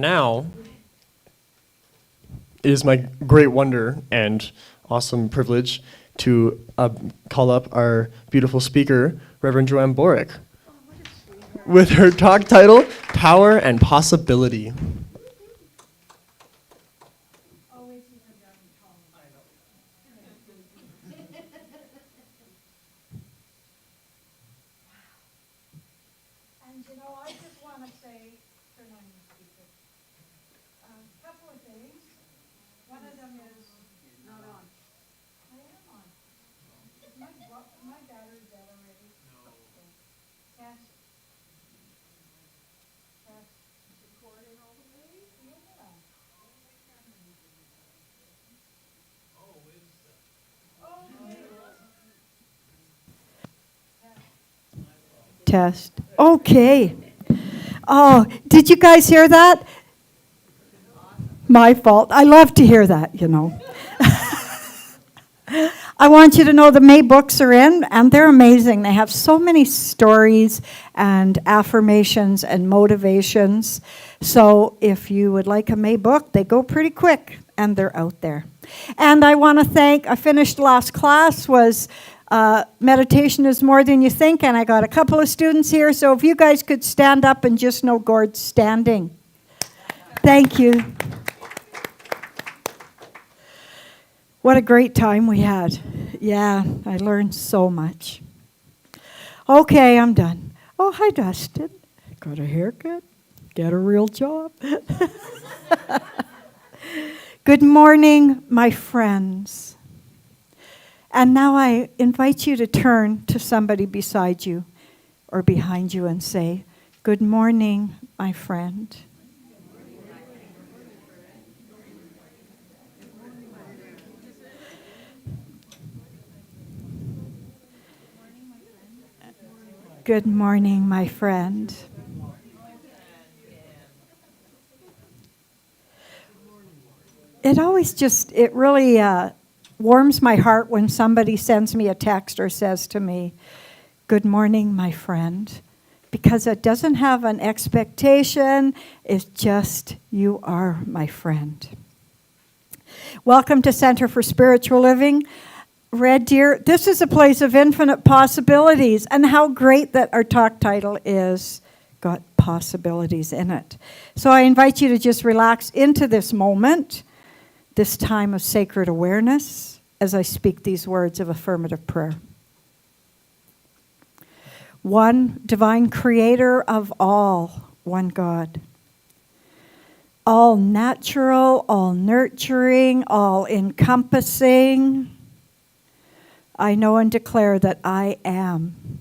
now, it is my great wonder and awesome privilege to call up our beautiful speaker, Reverend Joanne Boruck, with her talk title, Power and Possibility. And you know, I just want to say, turn on your speaker, a couple of things. One of them is not on. I am on. Is my battery dead already? No. Test. Test. Is it recording all the way? Yeah. Test. Okay. Oh, did you guys hear that? My fault. I love to hear that, you know. I want you to know the May books are in, and they're amazing. They have so many stories and affirmations and motivations. So if you would like a May book, they go pretty quick, and they're out there. And I want to thank, I finished last class, was meditation is more than you think, and I got a couple of students here, so if you guys could stand up and just know Gord's standing. Thank you. What a great time we had. Yeah, I learned so much. Okay, I'm done. Oh, hi, Dustin. Got a haircut? Get a real job? Good morning, my friends. And now I invite you to turn to somebody beside you or behind you and say, good morning, my friend. Good morning, my friend. It really warms my heart when somebody sends me a text or says to me, good morning, my friend, because it doesn't have an expectation. It's just, you are my friend. Welcome to Center for Spiritual Living. Red Deer, this is a place of infinite possibilities, and how great that our talk title is got possibilities in it. So I invite you to just relax into this moment, this time of sacred awareness, as I speak these words of affirmative prayer. One divine creator of all, one God. All natural, all nurturing, all encompassing. I know and declare that I am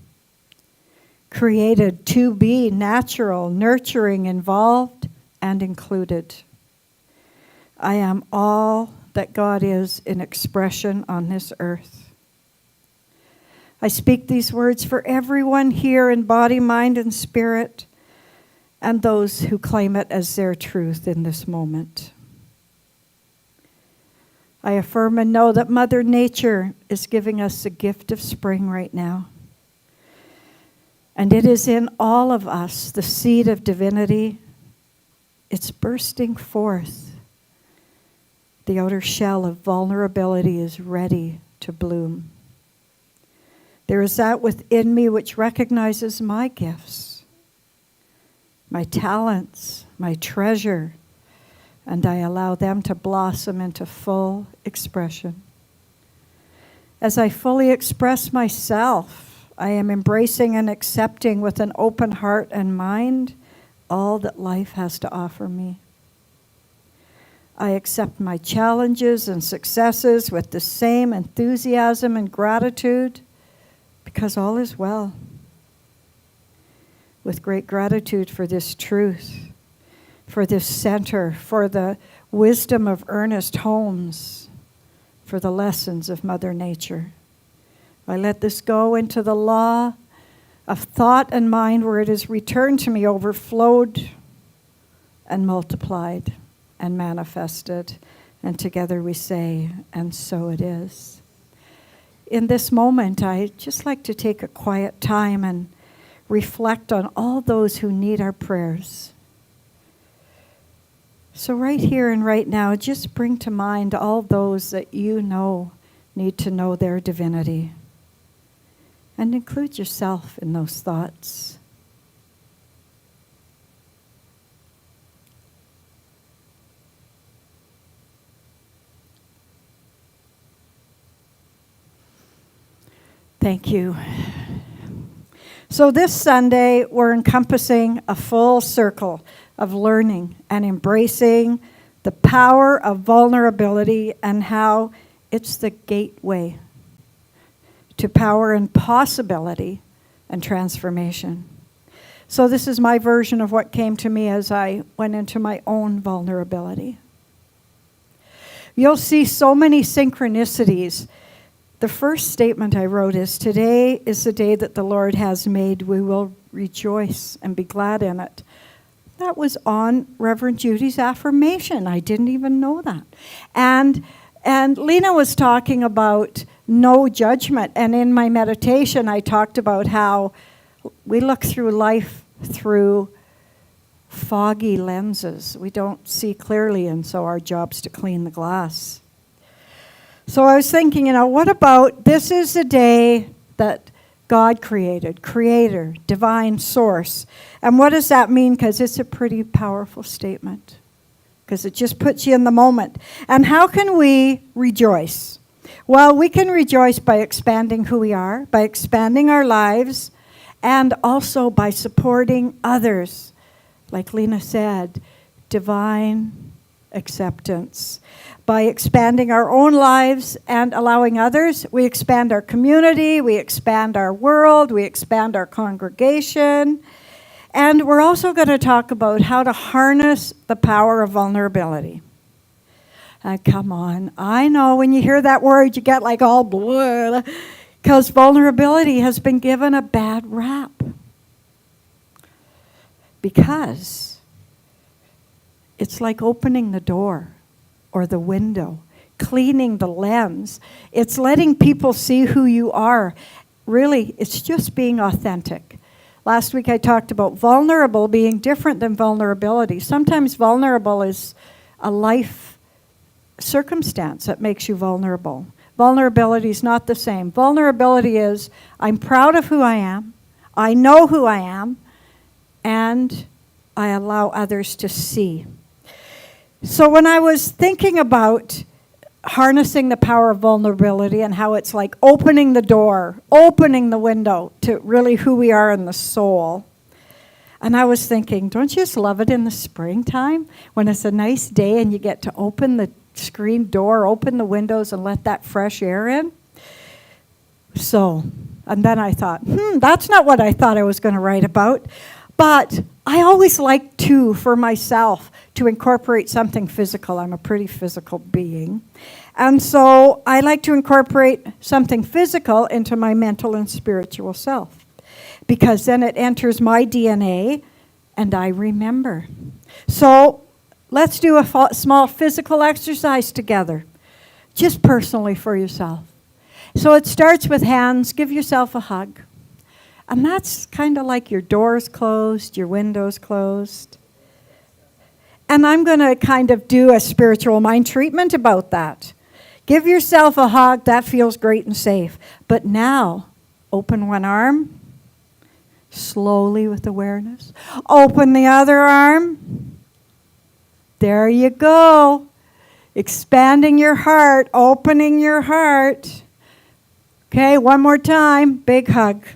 created to be natural, nurturing, involved, and included. I am all that God is in expression on this earth. I speak these words for everyone here in body, mind, and spirit, and those who claim it as their truth in this moment. I affirm and know that Mother Nature is giving us the gift of spring right now. And it is in all of us, the seed of divinity. It's bursting forth. The outer shell of vulnerability is ready to bloom. There is that within me which recognizes my gifts, my talents, my treasure, and I allow them to blossom into full expression. As I fully express myself, I am embracing and accepting with an open heart and mind all that life has to offer me. I accept my challenges and successes with the same enthusiasm and gratitude because all is well. With great gratitude for this truth, for this center, for the wisdom of Ernest Holmes, for the lessons of Mother Nature. I let this go into the law of thought and mind where it is returned to me, overflowed and multiplied and manifested. And together we say, and so it is. In this moment, I'd just like to take a quiet time and reflect on all those who need our prayers. So right here and right now, just bring to mind all those that you know need to know their divinity. And include yourself in those thoughts. Thank you. So this Sunday, we're encompassing a full circle of learning and embracing the power of vulnerability and how it's the gateway to power and possibility and transformation. So this is my version of what came to me as I went into my own vulnerability. You'll see so many synchronicities. The first statement I wrote is, today is the day that the Lord has made. We will rejoice and be glad in it. That was on Reverend Judy's affirmation. I didn't even know that. And Lena was talking about no judgment. And in my meditation, I talked about how we look through life through foggy lenses. We don't see clearly, and so our job's to clean the glass. So I was thinking, what about this is the day that God created, creator, divine source. And what does that mean? Because it's a pretty powerful statement. Because it just puts you in the moment. And how can we rejoice? Well, we can rejoice by expanding who we are, by expanding our lives, and also by supporting others. Like Lena said, divine acceptance. By expanding our own lives and allowing others, we expand our community, we expand our world, we expand our congregation. And we're also going to talk about how to harness the power of vulnerability. Come on, I know when you hear that word, you get like all blah, because vulnerability has been given a bad rap. Because it's like opening the door or the window, cleaning the lens. It's letting people see who you are. Really, it's just being authentic. Last week I talked about vulnerable being different than vulnerability. Sometimes vulnerable is a life circumstance that makes you vulnerable. Vulnerability is not the same. Vulnerability is, I'm proud of who I am, I know who I am, and I allow others to see. So when I was thinking about harnessing the power of vulnerability and how it's like opening the door, opening the window to really who we are in the soul, and I was thinking, don't you just love it in the springtime when it's a nice day and you get to open the screen door, open the windows and let that fresh air in? So, and then I thought, that's not what I thought I was going to write about. But I always like for myself, to incorporate something physical. I'm a pretty physical being. And so I like to incorporate something physical into my mental and spiritual self. Because then it enters my DNA and I remember. So let's do a small physical exercise together. Just personally for yourself. So it starts with hands. Give yourself a hug. And that's kind of like your doors closed, your windows closed. And I'm going to kind of do a spiritual mind treatment about that. Give yourself a hug. That feels great and safe. But now, open one arm, slowly with awareness. Open the other arm. There you go. Expanding your heart, opening your heart. Okay, one more time. Big hug.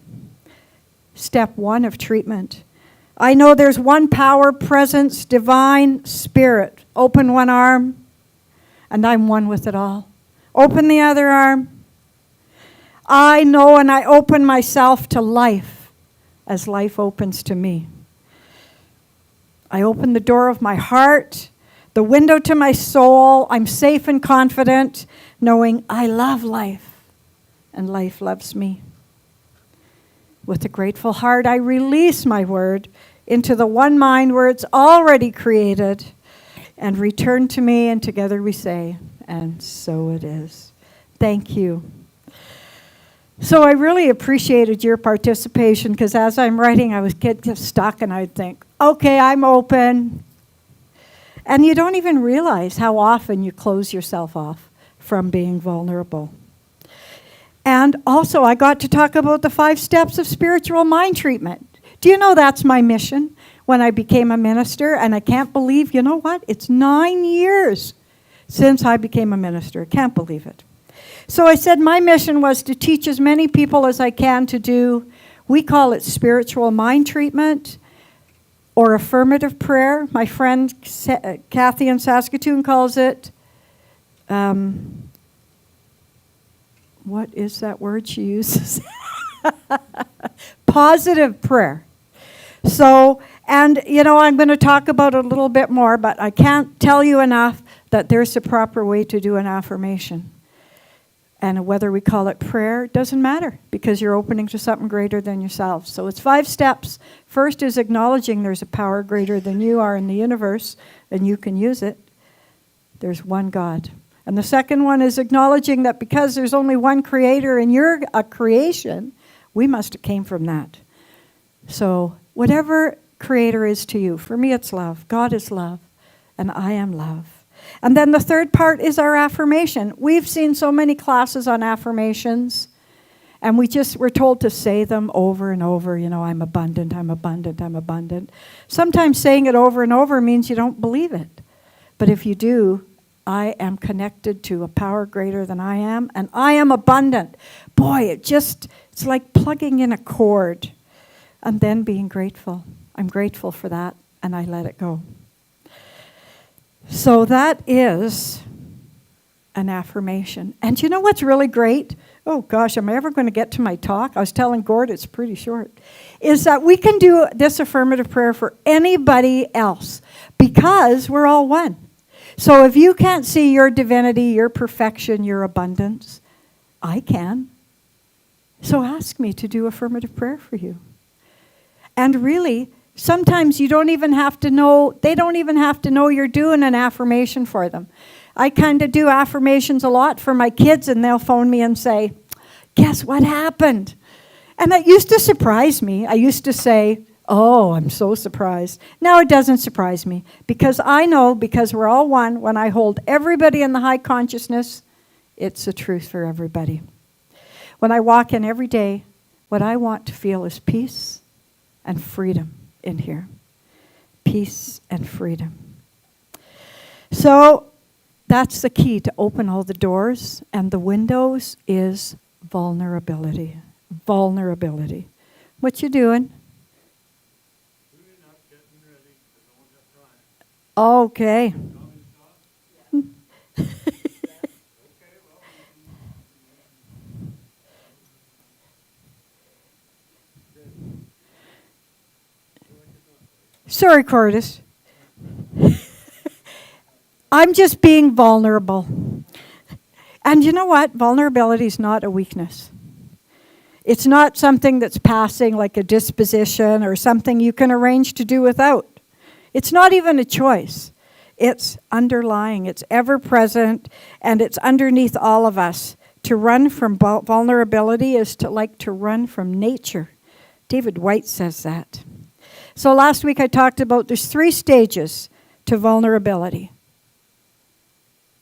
Step 1 of treatment. I know there's one power, presence, divine, spirit. Open one arm, and I'm one with it all. Open the other arm. I know and I open myself to life as life opens to me. I open the door of my heart, the window to my soul. I'm safe and confident, knowing I love life, and life loves me. With a grateful heart, I release my word into the one mind where it's already created and return to me, and together we say, and so it is. Thank you. So I really appreciated your participation, because as I'm writing, I was get stuck and I'd think, okay, I'm open. And you don't even realize how often you close yourself off from being vulnerable. And also, I got to talk about the 5 steps of spiritual mind treatment. Do you know that's my mission when I became a minister? And I can't believe, you know what? It's 9 years since I became a minister. Can't believe it. So I said my mission was to teach as many people as I can to do, we call it spiritual mind treatment or affirmative prayer. My friend Kathy in Saskatoon calls it, what is that word she uses? Positive prayer. So, and you know, I'm going to talk about it a little bit more, but I can't tell you enough that there's a proper way to do an affirmation. And whether we call it prayer, doesn't matter, because you're opening to something greater than yourself. So it's 5 steps. First is acknowledging there's a power greater than you are in the universe, and you can use it. There's one God. And the second one is acknowledging that because there's only one creator and you're a creation, we must have came from that. So whatever creator is to you, for me it's love. God is love, and I am love. And then the third part is our affirmation. We've seen so many classes on affirmations, and we're told to say them over and over. You know, I'm abundant, I'm abundant, I'm abundant. Sometimes saying it over and over means you don't believe it. But if you do, I am connected to a power greater than I am, and I am abundant. Boy, it's like plugging in a cord and then being grateful. I'm grateful for that, and I let it go. So that is an affirmation. And you know what's really great? Oh gosh, am I ever going to get to my talk? I was telling Gord it's pretty short. Is that we can do this affirmative prayer for anybody else because we're all one. So if you can't see your divinity, your perfection, your abundance, I can. So ask me to do affirmative prayer for you. And really, sometimes you don't even have to know, they don't even have to know you're doing an affirmation for them. I kind of do affirmations a lot for my kids, and they'll phone me and say, guess what happened? And that used to surprise me. I used to say, oh, I'm so surprised. Now it doesn't surprise me because I know, because we're all one, when I hold everybody in the high consciousness, it's the truth for everybody. When I walk in every day, what I want to feel is peace and freedom in here. Peace and freedom. So that's the key to open all the doors, and the windows is vulnerability. Vulnerability. What you doing? Okay. Sorry, Curtis. I'm just being vulnerable. And you know what? Vulnerability is not a weakness. It's not something that's passing like a disposition or something you can arrange to do without. It's not even a choice. It's underlying. It's ever present, and it's underneath all of us. To run from vulnerability is to run from nature. David White says that. So last week I talked about there's 3 stages to vulnerability.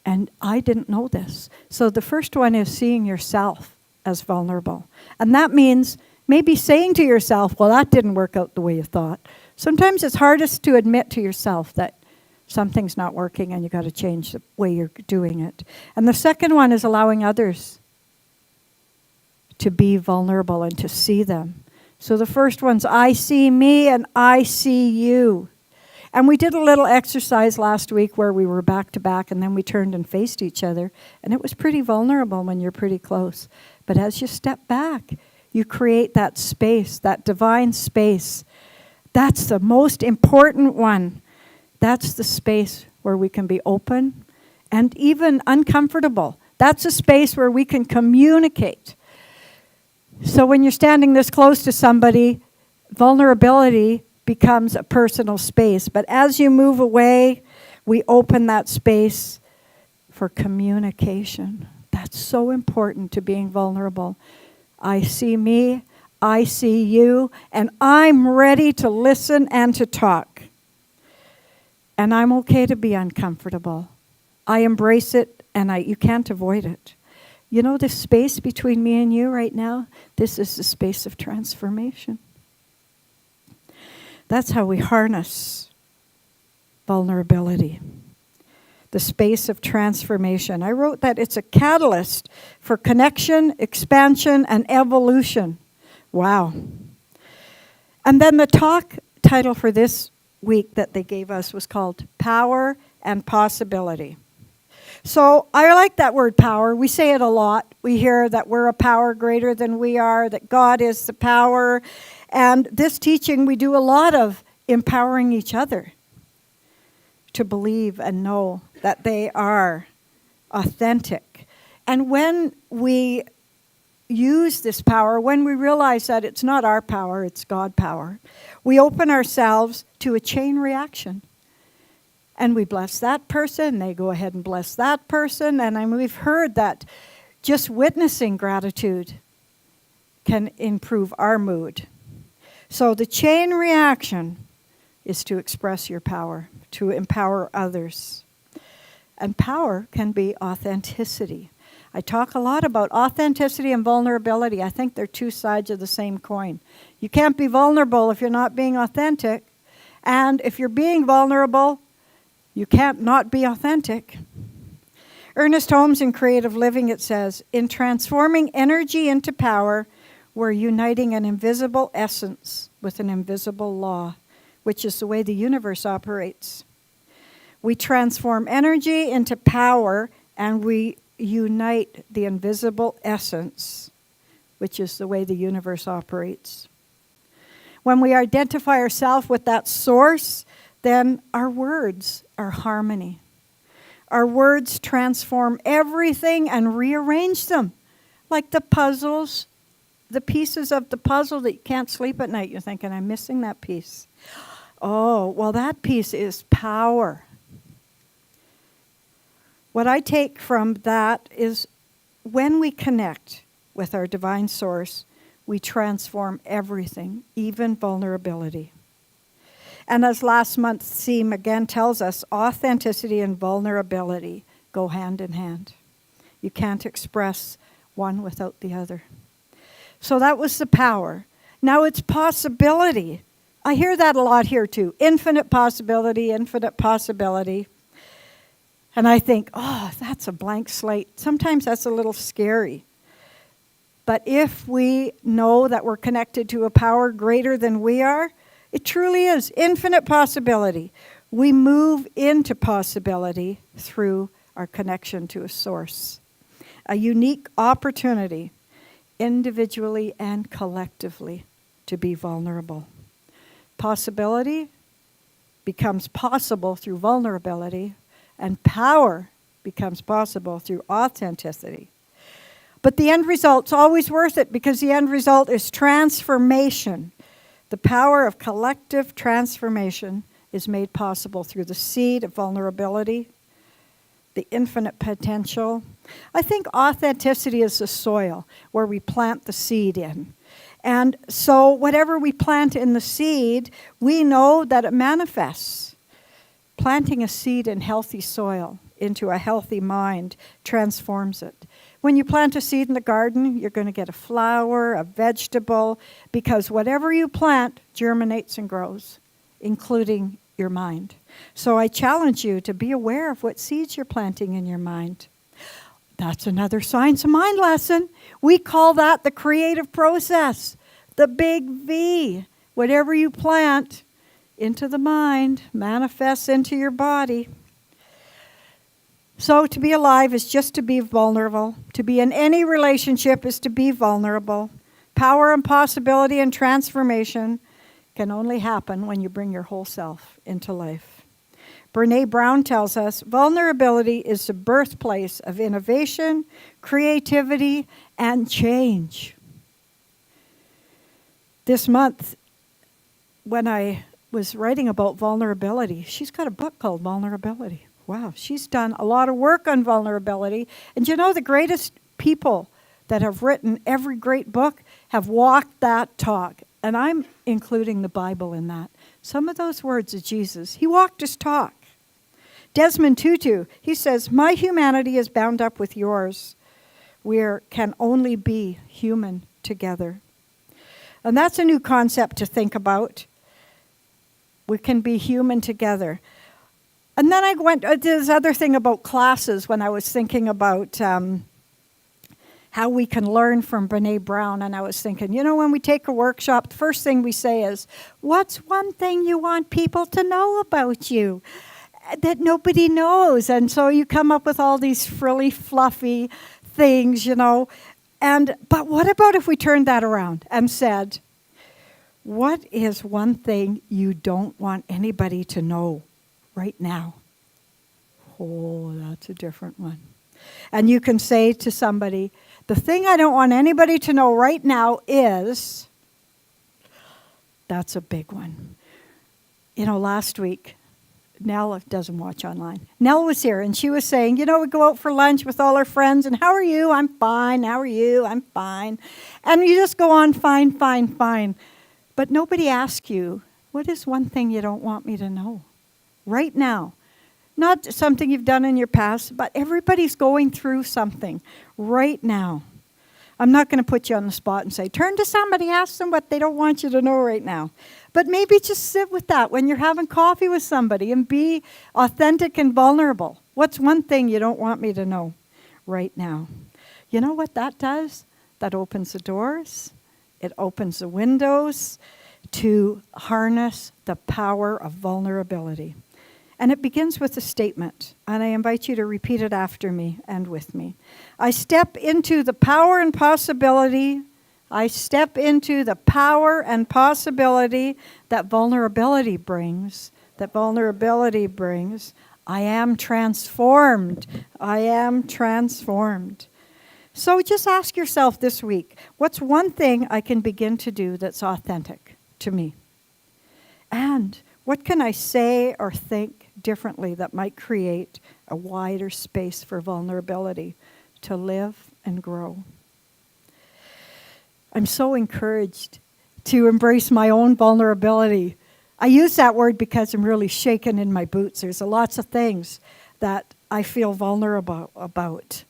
And I didn't know this. So the first one is seeing yourself as vulnerable. And that means maybe saying to yourself, well, that didn't work out the way you thought. Sometimes it's hardest to admit to yourself that something's not working and you got to change the way you're doing it. And the second one is allowing others to be vulnerable and to see them. So the first one's I see me and I see you. And we did a little exercise last week where we were back to back and then we turned and faced each other. And it was pretty vulnerable when you're pretty close. But as you step back, you create that space, that divine space. That's the most important one. That's the space where we can be open and even uncomfortable. That's a space where we can communicate. So when you're standing this close to somebody, vulnerability becomes a personal space. But as you move away, we open that space for communication. That's so important to being vulnerable. I see me, I see you, and I'm ready to listen and to talk. And I'm okay to be uncomfortable. I embrace it, and you can't avoid it. You know, this space between me and you right now, this is the space of transformation. That's how we harness vulnerability. The space of transformation. I wrote that it's a catalyst for connection, expansion, and evolution. Wow. And then the talk title for this week that they gave us was called Power and Possibility. So I like that word power. We say it a lot. We hear that we're a power greater than we are, that God is the power. And this teaching, we do a lot of empowering each other to believe and know that they are authentic. And when we use this power, when we realize that it's not our power, it's God power, we open ourselves to a chain reaction. And we bless that person, they go ahead and bless that person. And we've heard that just witnessing gratitude can improve our mood. So the chain reaction is to express your power, to empower others. And power can be authenticity. I talk a lot about authenticity and vulnerability. I think they're two sides of the same coin. You can't be vulnerable if you're not being authentic. And if you're being vulnerable, you can't not be authentic. Ernest Holmes in Creative Living, it says, in transforming energy into power, we're uniting an invisible essence with an invisible law, which is the way the universe operates. We transform energy into power, and we unite the invisible essence, which is the way the universe operates. When we identify ourselves with that source, then our words are harmony. Our words transform everything and rearrange them. Like the puzzles, the pieces of the puzzle that you can't sleep at night. You're thinking, I'm missing that piece. Oh, well, that piece is power. What I take from that is when we connect with our divine source, we transform everything, even vulnerability. And as last month's theme again tells us, authenticity and vulnerability go hand in hand. You can't express one without the other. So that was the power. Now it's possibility. I hear that a lot here too. Infinite possibility, infinite possibility. And I think, oh, that's a blank slate. Sometimes that's a little scary. But if we know that we're connected to a power greater than we are, it truly is infinite possibility. We move into possibility through our connection to a source. A unique opportunity, individually and collectively, to be vulnerable. Possibility becomes possible through vulnerability, and power becomes possible through authenticity. But the end result's always worth it, because the end result is transformation. The power of collective transformation is made possible through the seed of vulnerability, the infinite potential. I think authenticity is the soil where we plant the seed in. And so whatever we plant in the seed, we know that it manifests. Planting a seed in healthy soil into a healthy mind transforms it. When you plant a seed in the garden, you're going to get a flower, a vegetable, because whatever you plant germinates and grows, including your mind. So I challenge you to be aware of what seeds you're planting in your mind. That's another Science of Mind lesson. We call that the creative process, the big V. Whatever you plant into the mind manifests into your body. So to be alive is just to be vulnerable. To be in any relationship is to be vulnerable. Power and possibility and transformation can only happen when you bring your whole self into life. Brené Brown tells us, vulnerability is the birthplace of innovation, creativity, and change. This month, when I was writing about vulnerability, she's got a book called Vulnerability. Wow, she's done a lot of work on vulnerability. And you know, the greatest people that have written every great book have walked that talk. And I'm including the Bible in that. Some of those words of Jesus, he walked his talk. Desmond Tutu, he says, my humanity is bound up with yours. We can only be human together. And that's a new concept to think about. We can be human together. And then I went, this other thing about classes when I was thinking about how we can learn from Brene Brown. And I was thinking, when we take a workshop, the first thing we say is, what's one thing you want people to know about you that nobody knows? And so you come up with all these frilly, fluffy things, But what about if we turned that around and said, what is one thing you don't want anybody to know right now? Oh, that's a different one. And you can say to somebody, the thing I don't want anybody to know right now is, that's a big one. Last week, Nell doesn't watch online. Nell was here and she was saying, we go out for lunch with all our friends and how are you? I'm fine. How are you? I'm fine. And you just go on, fine, fine, fine. But nobody asks you, what is one thing you don't want me to know right now? Not something you've done in your past, but everybody's going through something right now. I'm not going to put you on the spot and say, turn to somebody, ask them what they don't want you to know right now. But maybe just sit with that when you're having coffee with somebody and be authentic and vulnerable. What's one thing you don't want me to know right now? You know what that does? That opens the doors. It opens the windows to harness the power of vulnerability. And it begins with a statement, and I invite you to repeat it after me and with me. I step into the power and possibility. I step into the power and possibility that vulnerability brings. That vulnerability brings. I am transformed. I am transformed. So just ask yourself this week, what's one thing I can begin to do that's authentic to me? And what can I say or think differently that might create a wider space for vulnerability to live and grow? I'm so encouraged to embrace my own vulnerability. I use that word because I'm really shaken in my boots. There's lots of things that I feel vulnerable about.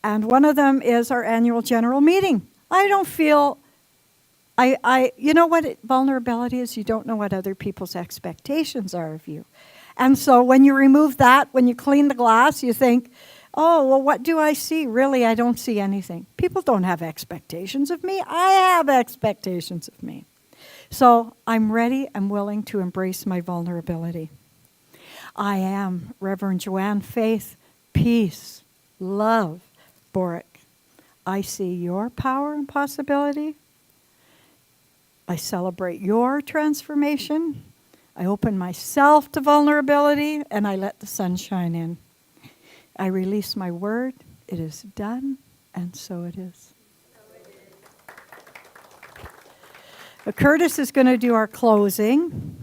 And one of them is our annual general meeting. I don't feel you know what vulnerability is? You don't know what other people's expectations are of you. And so when you remove that, when you clean the glass, you think, oh, well, what do I see? Really, I don't see anything. People don't have expectations of me. I have expectations of me. So I'm ready and willing to embrace my vulnerability. I am Reverend Joanne, faith, peace, love, Boruck. I see your power and possibility. I celebrate your transformation. I open myself to vulnerability, and I let the sun shine in. I release my word. It is done, and so it is. Curtis is going to do our closing.